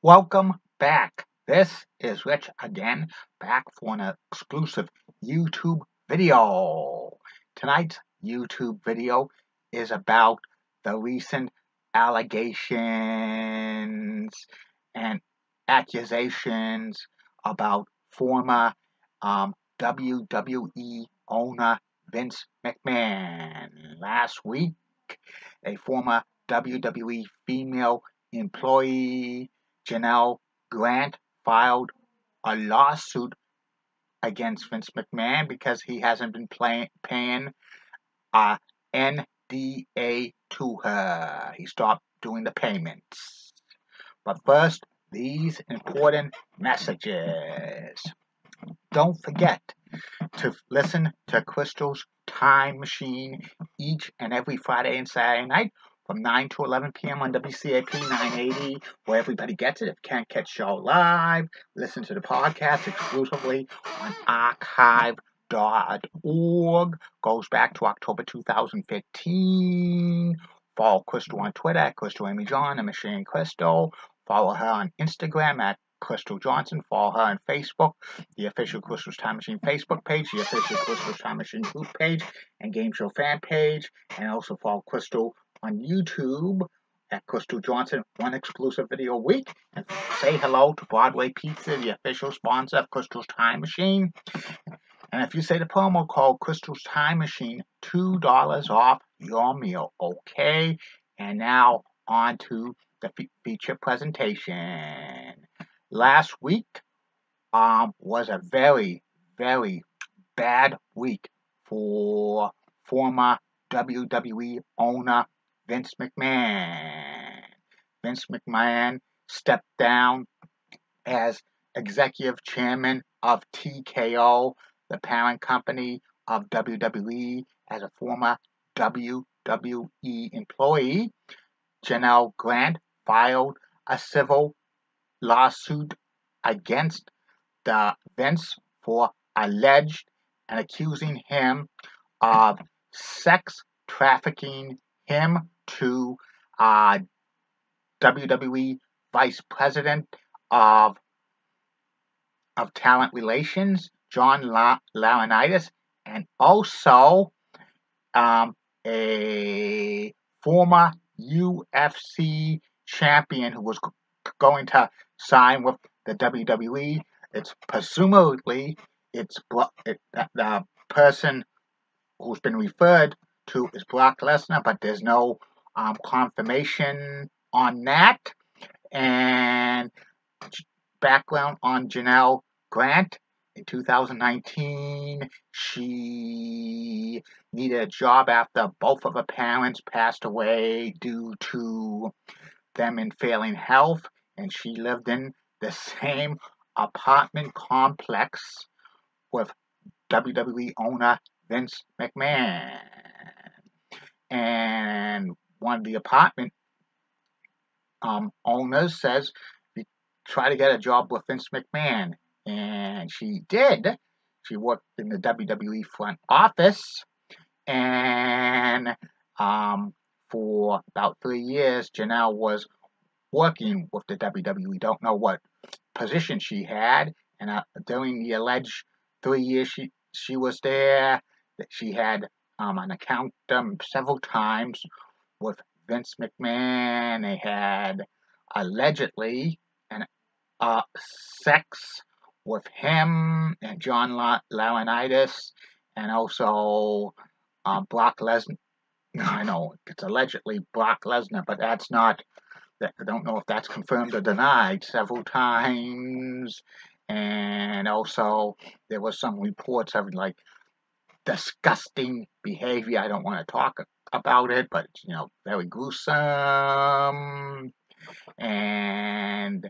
Welcome back. This is Rich again, back for an exclusive YouTube video. Tonight's YouTube video is about the recent allegations and accusations about former WWE owner Vince McMahon. Last week, a former WWE female employee, Janelle Grant, filed a lawsuit against Vince McMahon because he hasn't been paying a NDA to her. He stopped doing the payments. But first, these important messages. Don't forget to listen to Crystal's Time Machine each and every Friday and Saturday night from 9 to 11 p.m. on WCAP 980, where everybody gets it. If you can't catch show live, listen to the podcast exclusively on archive.org. Goes back to October 2015. Follow Crystal on Twitter at Crystal Amy John and Machine Crystal. Follow her on Instagram at Crystal Johnson. Follow her on Facebook, the official Crystal's Time Machine Facebook page, the official Crystal's Time Machine group page, and Game Show fan page. And also follow Crystal on YouTube at Crystal Johnson, one exclusive video a week. And say hello to Broadway Pizza, the official sponsor of Crystal's Time Machine. And if you say the promo code Crystal's Time Machine, $2 off your meal. Okay? And now on to the feature presentation. Last week was a very, very bad week for former WWE owner Vince McMahon. Vince McMahon stepped down as executive chairman of TKO, the parent company of WWE, as a former WWE employee. Janelle Grant filed a civil lawsuit against the Vince for alleged and accusing him of sex trafficking him to WWE Vice President of Talent Relations, John Laurinaitis, and also a former UFC champion who was going to sign with the WWE. It's presumably the person who's been referred to is Brock Lesnar, but there's no confirmation on that. And background on Janelle Grant. In 2019, she needed a job after both of her parents passed away due to them in failing health, and she lived in the same apartment complex with WWE owner Vince McMahon. And one of the apartment owners says, try to get a job with Vince McMahon. And she did. She worked in the WWE front office. And for about 3 years, Janelle was working with the WWE. Don't know what position she had. And during the alleged 3 years she was there, that she had an account several times with Vince McMahon. They had allegedly sex with him and John Laurinaitis, and also Brock Lesnar. I know it's allegedly Brock Lesnar, but that's not. I don't know if that's confirmed or denied several times. And also there was some reports of like disgusting behavior. I don't want to talk about it, but it's, very gruesome. And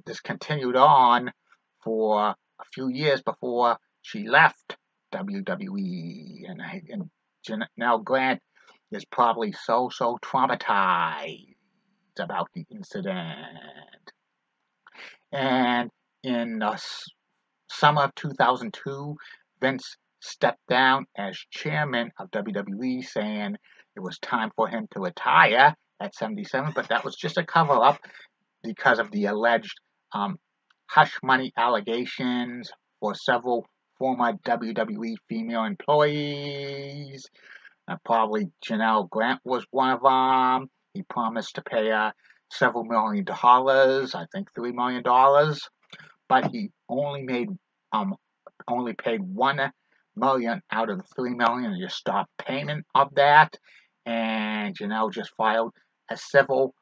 this continued on for a few years before she left WWE. And Janelle Grant is probably so traumatized about the incident. And in the summer of 2002, Vince stepped down as chairman of WWE, saying it was time for him to retire at 77, but that was just a cover-up. because of the alleged hush money allegations for several former WWE female employees. Probably Janelle Grant was one of them. He promised to pay several $1 million, I think $3 million, but he only paid $1 million out of the $3 million. Just stopped payment of that, and Janelle just filed a civil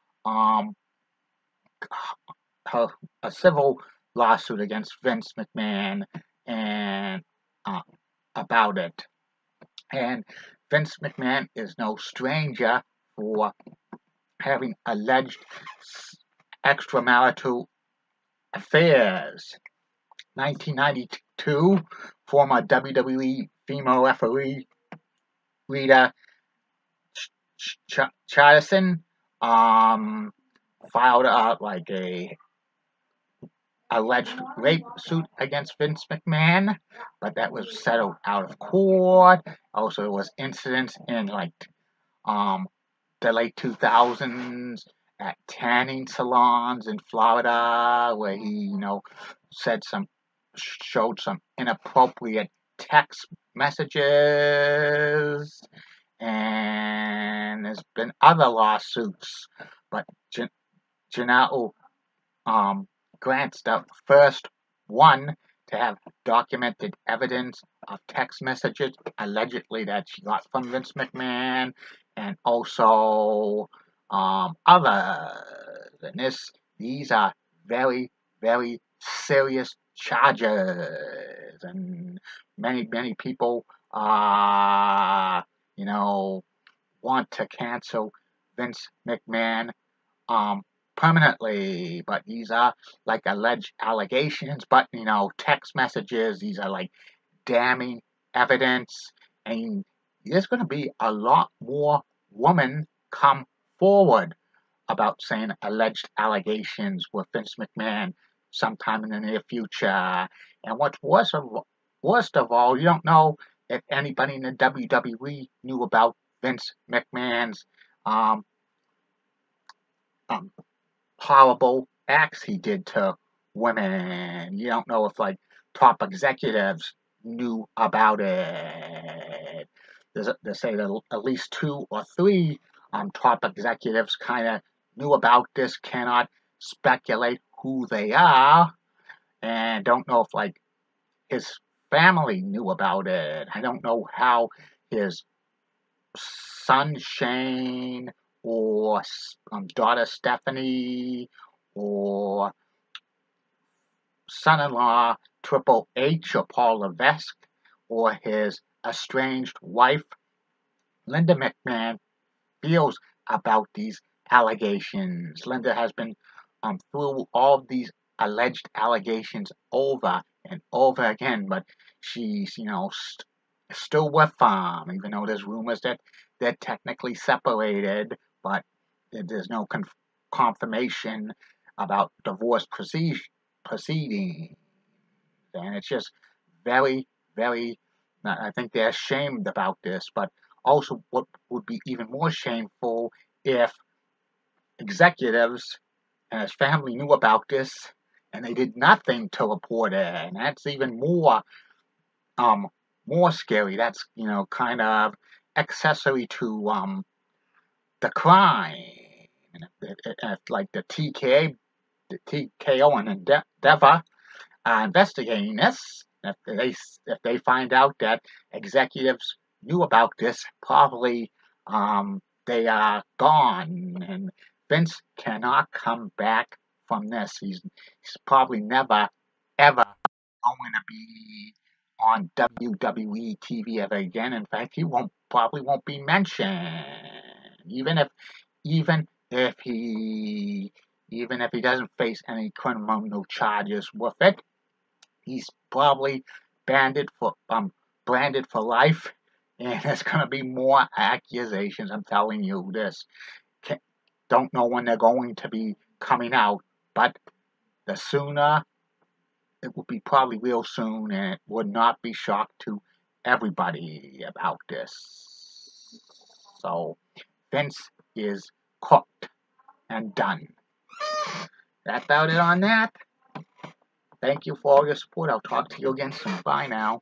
lawsuit against Vince McMahon and about it. And Vince McMahon is no stranger for having alleged extramarital affairs. 1992, former WWE female referee Rita Chatterson filed a alleged rape suit against Vince McMahon, but that was settled out of court. Also, there was incidents in the late 2000s at tanning salons in Florida where he, showed some inappropriate text messages, and there's been other lawsuits, but Janelle Grant's the first one to have documented evidence of text messages allegedly that she got from Vince McMahon, and also other than this. These are very, very serious charges, and many people want to cancel Vince McMahon permanently, but these are like alleged allegations, but text messages, these are like damning evidence, and there's going to be a lot more women come forward about saying alleged allegations with Vince McMahon sometime in the near future. And what's worst of all, you don't know if anybody in the WWE knew about Vince McMahon's horrible acts he did to women. You don't know if top executives knew about it. They say that at least 2 or 3 top executives kind of knew about this, cannot speculate who they are, and don't know if his family knew about it. I don't know how his son Shane or daughter Stephanie or son-in-law Triple H or Paul Levesque or his estranged wife Linda McMahon feels about these allegations. Linda has been through all of these alleged allegations over and over again, but she's still with them, even though there's rumors that they're technically separated, but there's no confirmation about divorce proceedings, and it's just very, very. I think they're ashamed about this, but also what would be even more shameful if executives and his family knew about this and they did nothing to report it, and that's even more scary. That's kind of accessory to the crime. If the TKO and Endeavor are investigating this, if they find out that executives knew about this, probably they are gone, and Vince cannot come back from this. He's probably never ever going to be on WWE TV ever again. In fact, he probably won't be mentioned, even if he doesn't face any criminal charges with it. He's probably branded for life, and there's going to be more accusations. I'm telling you this. Don't know when they're going to be coming out, but the sooner, it will be probably real soon, and it would not be shocked to everybody about this. So Vince is cooked and done. That's about it on that. Thank you for all your support. I'll talk to you again soon. Bye now.